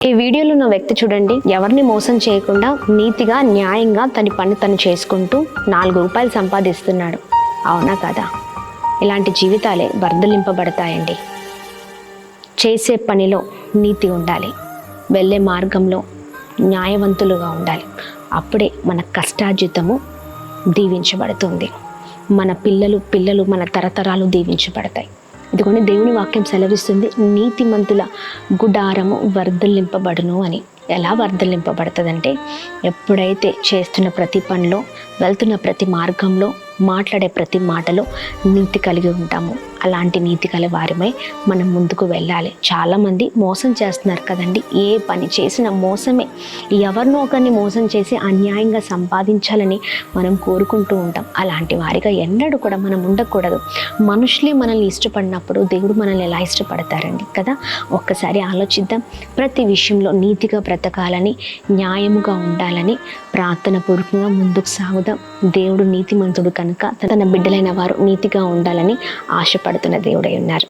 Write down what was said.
ఈ వీడియోలో ఉన్న వ్యక్తి చూడండి, ఎవరిని మోసం చేయకుండా నీతిగా న్యాయంగా తన పని తను చేసుకుంటూ 4 రూపాయలు సంపాదిస్తున్నాడు. అవునా కదా? ఇలాంటి జీవితాలే వర్ధలింపబడతాయండి. చేసే పనిలో నీతి ఉండాలి, వెళ్ళే మార్గంలో న్యాయవంతులుగా ఉండాలి. అప్పుడే మన కష్టార్జితము దీవించబడుతుంది. మన పిల్లలు మన తరతరాలు దీవించబడతాయి. ఇదిగోని దేవుని వాక్యం సెలవిస్తుంది, నీతిమంతుల గుడారము వర్ధలింపబడును అని. ఎలా వర్ధలింపబడుతుందంటే, ఎప్పుడైతే చేస్తున్న ప్రతి పనిలో, వెళ్తున్న ప్రతి మార్గంలో, మాట్లాడే ప్రతి మాటలో నీతి కలిగి ఉంటాము. అలాంటి నీతి కల వారిమై మనం ముందుకు వెళ్ళాలి. చాలామంది మోసం చేస్తున్నారు కదండి. ఏ పని చేసినా మోసమే. ఎవరినో ఒకరిని మోసం చేసి అన్యాయంగా సంపాదించాలని మనం కోరుకుంటూ ఉంటాం. అలాంటి వారిగా ఎన్నడూ కూడా మనం ఉండకూడదు. మనుషులే మనల్ని ఇష్టపడినప్పుడు దేవుడు మనల్ని ఎలా ఇష్టపడతారండి కదా? ఒక్కసారి ఆలోచిద్దాం. ప్రతి విషయంలో నీతిగా బ్రతకాలని, న్యాయముగా ఉండాలని ప్రార్థన పూర్వకంగా ముందుకు సాగుదాం. దేవుడు నీతిమంతుడు కనుక తన బిడ్డలైన వారు నీతిగా ఉండాలని ఆశపడుతున్న దేవుడై ఉన్నారు.